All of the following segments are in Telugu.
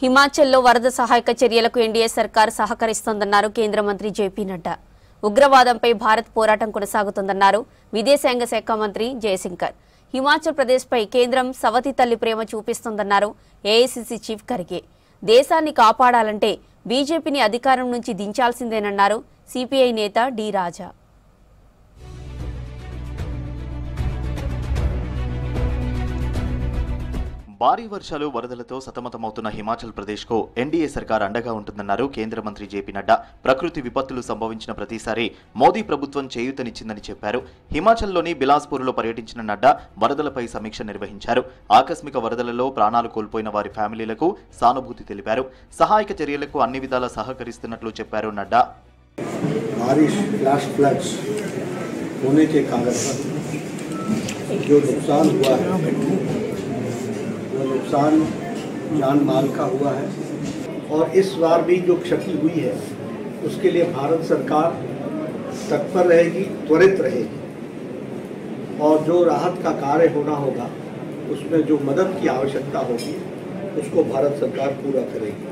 హిమాచల్లో వరద సహాయక చర్యలకు ఎన్డీఏ సర్కార్ సహకరిస్తోందన్నారు కేంద్ర మంత్రి జేపీ నడ్డా. ఉగ్రవాదంపై భారత్ పోరాటం కొనసాగుతోందన్నారు విదేశాంగ శాఖ మంత్రి జయశంకర్. హిమాచల్ ప్రదేశ్పై కేంద్రం సవతి తల్లి ప్రేమ చూపిస్తోందన్నారు ఏఐసీసీ చీఫ్ ఖర్గే. దేశాన్ని కాపాడాలంటే బీజేపీని అధికారం నుంచి దించాల్సిందేనన్నారు సిపిఐ నేత డి రాజా. భారీ వర్షాలు వరదలతో సతమతమవుతున్న హిమాచల్ ప్రదేశ్కు ఎన్డీఏ సర్కార్ అండగా ఉంటుందన్నారు కేంద్ర మంత్రి జేపీ నడ్డా. ప్రకృతి విపత్తులు సంభవించిన ప్రతిసారి మోదీ ప్రభుత్వం చేయూతనిచ్చిందని చెప్పారు. హిమాచల్లోని బిలాస్పూర్లో పర్యటించిన నడ్డా వరదలపై సమీక్ష నిర్వహించారు. ఆకస్మిక వరదలలో ప్రాణాలు కోల్పోయిన వారి ఫ్యామిలీలకు సానుభూతి తెలిపారు. సహాయక చర్యలకు అన్ని విధాలా సహకరిస్తున్నట్లు చెప్పారు నడ్డా. नुकसान जान माल का हुआ है और इस बार भी जो क्षति हुई है उसके लिए भारत सरकार तत्पर रहेगी, त्वरित रहेगी और जो राहत का कार्य होना होगा उसमें जो मदद की आवश्यकता होगी उसको भारत सरकार पूरा करेगी.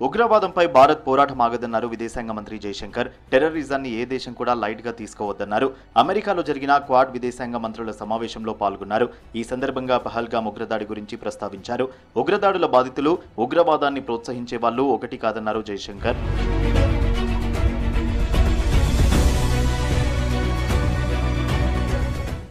ఉగ్రవాదంపై భారత్ పోరాటం ఆగదన్నారు విదేశాంగ మంత్రి జయశంకర్. టెర్రరిజాన్ని ఏ దేశం కూడా లైట్ గా తీసుకోవద్దన్నారు. అమెరికాలో జరిగిన క్వాడ్ విదేశాంగ మంత్రుల సమావేశంలో పాల్గొన్నారు. ఈ సందర్భంగా పహల్గామ్ ఉగ్రదాడి గురించి ప్రస్తావించారు. ఉగ్రదాడుల బాధితులు ఉగ్రవాదాన్ని ప్రోత్సహించే వాళ్ళు ఒకటి కాదన్నారు జయశంకర్.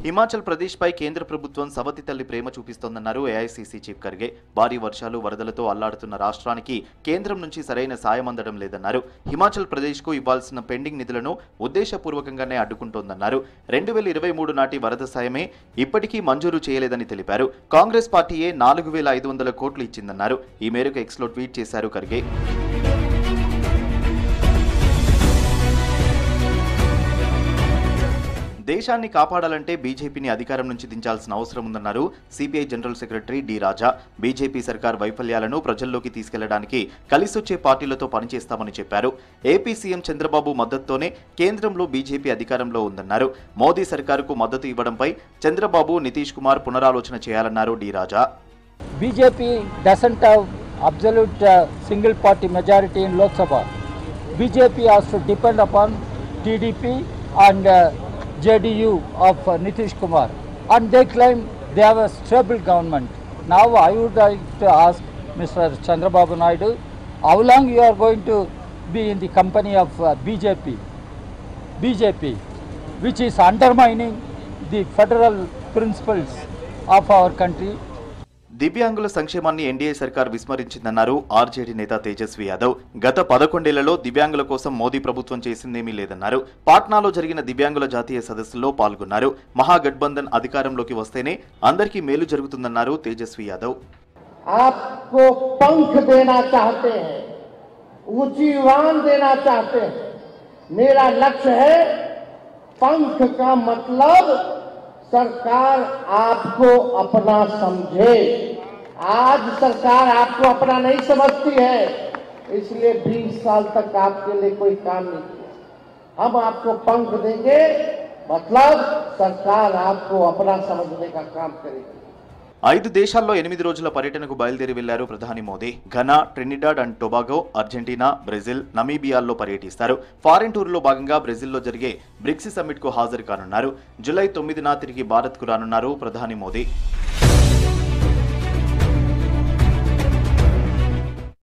హిమాచల్ ప్రదేశ్పై కేంద్ర ప్రభుత్వం సవతి తల్లి ప్రేమ చూపిస్తోందన్నారు ఏఐసీసీ చీఫ్ ఖర్గే. భారీ వర్షాలు వరదలతో అల్లాడుతున్న రాష్ట్రానికి కేంద్రం నుంచి సరైన సాయం అందడం లేదన్నారు. హిమాచల్ ప్రదేశ్కు ఇవ్వాల్సిన పెండింగ్ నిధులను ఉద్దేశపూర్వకంగానే అడ్డుకుంటోందన్నారు. 2023 నాటి వరద సాయమే ఇప్పటికీ మంజూరు చేయలేదని తెలిపారు. కాంగ్రెస్ పార్టీయే 4500 కోట్లు ఇచ్చిందన్నారు. ఈ మేరకు ఎక్స్లో ట్వీట్ చేశారు ఖర్గే. దేశాన్ని కాపాడాలంటే బీజేపీని అధికారం నుంచి దించాల్సిన అవసరం ఉందన్నారు CPI general secretary D Raja. BJP సర్కార్ వైఫల్యాలను ప్రజల్లోకి తీసుకెళ్లడానికి కలిసొచ్చే పార్టీలతో పనిచేస్తామని చెప్పారు. ఏపీ సీఎం చంద్రబాబు మద్దతుతోనే కేంద్రంలో బీజేపీ అధికారంలో ఉందన్నారు. మోదీ సర్కారుకు మద్దతు ఇవ్వడంపై చంద్రబాబు, నితీష్ కుమార్ పునరాలోచన చేయాలన్నారు D Raja. BJP doesn't have absolute single party majority in Lok Sabha. BJP has to depend upon TDP and JDU of Nitish Kumar, and they claim they have a stable government. Now I would like to ask Mr. Chandrababu Naidu, how long you are going to be in the company of BJP, which is undermining the federal principles of our country. దివ్యాంగుల సంక్షేమాన్ని ఎన్డీఏ సర్కార్ విస్మరించిందన్నారు ఆర్జేడీ నేత తేజస్వి యాదవ్. గత 11 ఏళ్లలో దివ్యాంగుల కోసం మోదీ ప్రభుత్వం చేసిందేమీ లేదన్నారు. పాట్నాలో జరిగిన దివ్యాంగుల జాతీయ సదస్సులో పాల్గొన్నారు. మహాగఠబంధన్ అధికారంలోకి వస్తేనే అందరికీ మేలు జరుగుతుందన్నారు తేజస్వి యాదవ్. आपको पंख देना चाहते हैं, ऊंची उड़ान देना चाहते हैं. मेरा लक्ष्य है पंख का मतलब सरकार आपको अपना समझे. आज सरकार आपको अपना नहीं समझती है, इसलिए 20 साल तक आपके लिए कोई काम नहीं किया. हम आपको पंख देंगे, मतलब सरकार आपको अपना समझने का काम करेगी. 5 దేశాల్లో 8 రోజుల పర్యటనకు బయలుదేరి వెళ్లారు ప్రధాని Modi. Ghana, Trinidad and Tobago, Argentina, Brazil, నమీబియాల్లో పర్యటిస్తారు. ఫారెన్ టూర్లో భాగంగా బ్రెజిల్లో జరిగే బ్రిక్స్ సమ్మిట్ కు హాజరు కానున్నారు. జూలై 9న తిరిగి భారత్కు రానున్నారు ప్రధాని మోదీ.